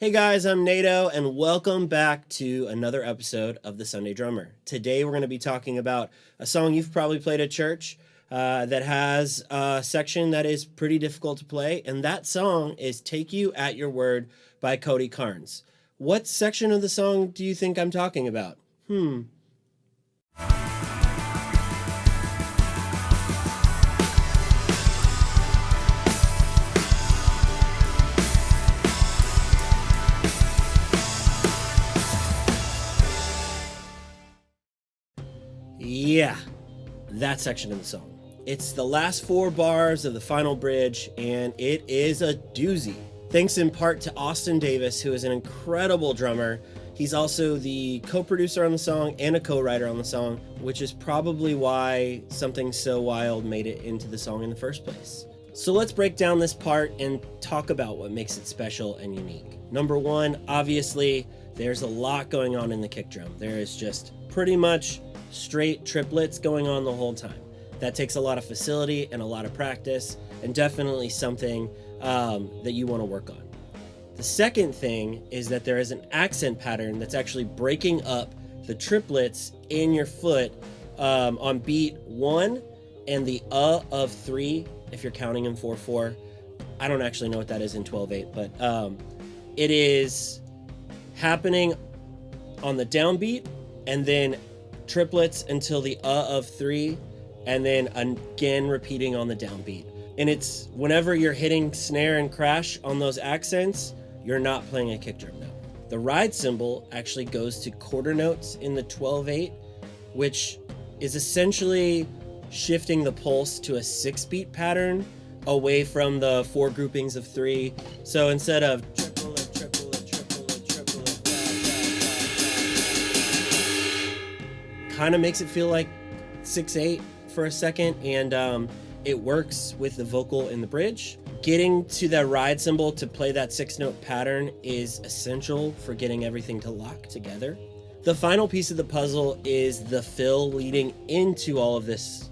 Hey guys, I'm Nato, and welcome back to another episode of The Sunday Drummer. Today we're going to be talking about a song you've probably played at church that has a section that is pretty difficult to play, and that song is Take You at Your Word by Cody Carnes. What section of the song do you think I'm talking about? Yeah, that section of the song. It's the last 4 bars of the final bridge, and it is a doozy. Thanks in part to Austin Davis, who is an incredible drummer. He's also the co-producer on the song and a co-writer on the song, which is probably why Something So Wild made it into the song in the first place. So let's break down this part and talk about what makes it special and unique. Number 1, obviously, there's a lot going on in the kick drum. There is just pretty much straight triplets going on the whole time. That takes a lot of facility and a lot of practice, and definitely something that you want to work on. The second thing is that there is an accent pattern that's actually breaking up the triplets in your foot on beat 1 and the of 3, if you're counting in 4/4. I don't actually know what that is in 12/8, but it is happening on the downbeat and then triplets until the of 3, and then again repeating on the downbeat. And it's whenever you're hitting snare and crash on those accents, you're not playing a kick drum note. The ride cymbal actually goes to quarter notes in the 12/8, which is essentially shifting the pulse to a 6-beat pattern away from the 4 groupings of 3. So instead of triplet, triplet, triplet, triplet, kind of makes it feel like 6/8 for a second, and it works with the vocal in the bridge. Getting to that ride cymbal to play that 6-note pattern is essential for getting everything to lock together. The final piece of the puzzle is the fill leading into all of this,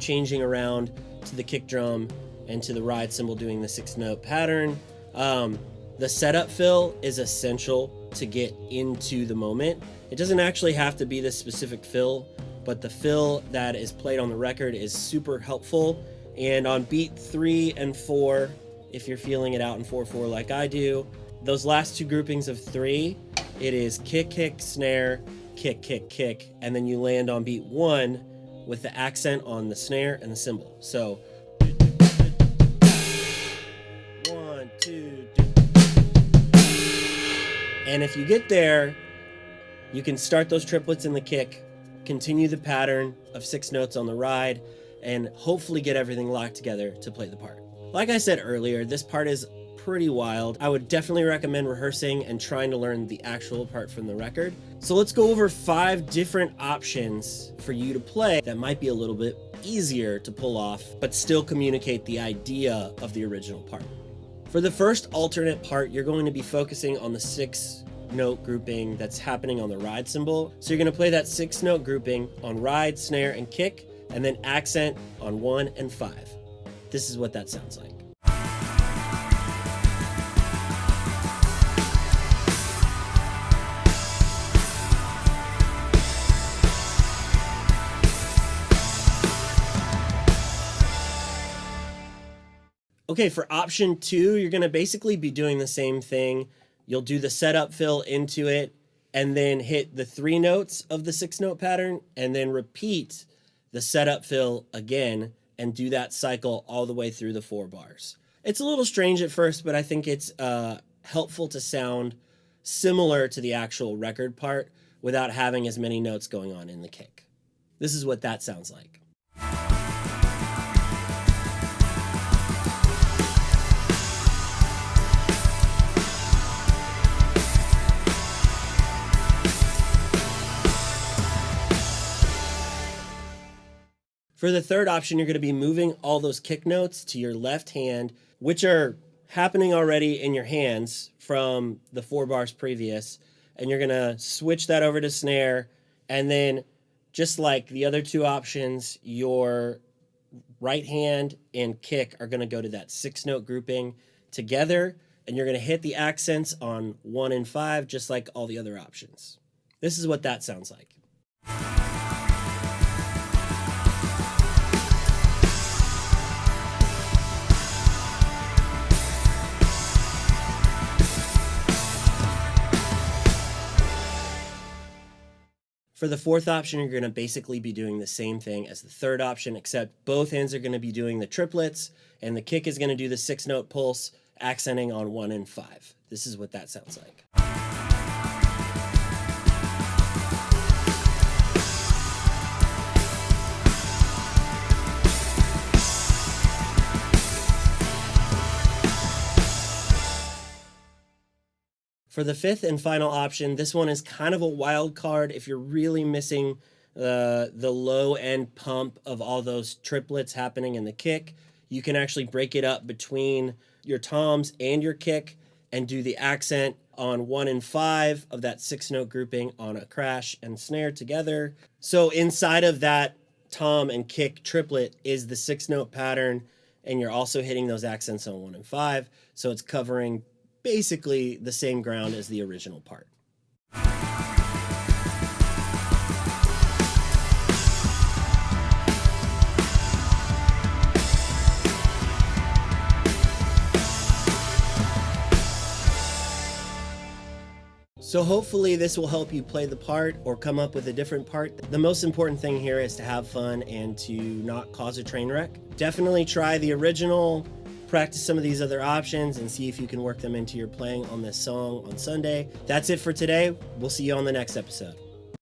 changing around to the kick drum and to the ride cymbal doing the 6-note pattern. The setup fill is essential to get into the moment. It doesn't actually have to be this specific fill, but the fill that is played on the record is super helpful. And on beat 3 and 4, if you're feeling it out in 4/4 like I do, those last 2 groupings of 3, it is kick, kick, snare, kick, kick, kick, and then you land on beat 1 with the accent on the snare and the cymbal. So 1, 2, and if you get there, you can start those triplets in the kick, continue the pattern of 6 notes on the ride, and hopefully get everything locked together to play the part. Like I said earlier, this part is pretty wild. I would definitely recommend rehearsing and trying to learn the actual part from the record. So let's go over 5 different options for you to play that might be a little bit easier to pull off, but still communicate the idea of the original part. For the first alternate part, you're going to be focusing on the 6-note grouping that's happening on the ride cymbal. So you're going to play that 6-note grouping on ride, snare, and kick, and then accent on 1 and 5. This is what that sounds like. Okay, for option 2, you're going to basically be doing the same thing. You'll do the setup fill into it, and then hit the 3 notes of the 6-note pattern, and then repeat the setup fill again, and do that cycle all the way through the 4 bars. It's a little strange at first, but I think it's helpful to sound similar to the actual record part without having as many notes going on in the kick. This is what that sounds like. For the third option, you're going to be moving all those kick notes to your left hand, which are happening already in your hands from the 4 bars previous. And you're going to switch that over to snare. And then, just like the other 2 options, your right hand and kick are going to go to that 6-note grouping together and you're going to hit the accents on 1 and 5 just like all the other options. This is what that sounds like. For the fourth option, you're going to basically be doing the same thing as the third option, except both hands are going to be doing the triplets, and the kick is going to do the 6-note pulse, accenting on 1 and 5. This is what that sounds like. For the fifth and final option, this one is kind of a wild card if you're really missing the low end pump of all those triplets happening in the kick. You can actually break it up between your toms and your kick and do the accent on 1 and 5 of that 6-note grouping on a crash and snare together. So inside of that tom and kick triplet is the 6-note pattern, and you're also hitting those accents on 1 and 5. So it's covering basically the same ground as the original part. So hopefully this will help you play the part or come up with a different part. The most important thing here is to have fun and to not cause a train wreck. Definitely try the original, practice some of these other options, and see if you can work them into your playing on this song on Sunday. That's it for today. We'll see you on the next episode.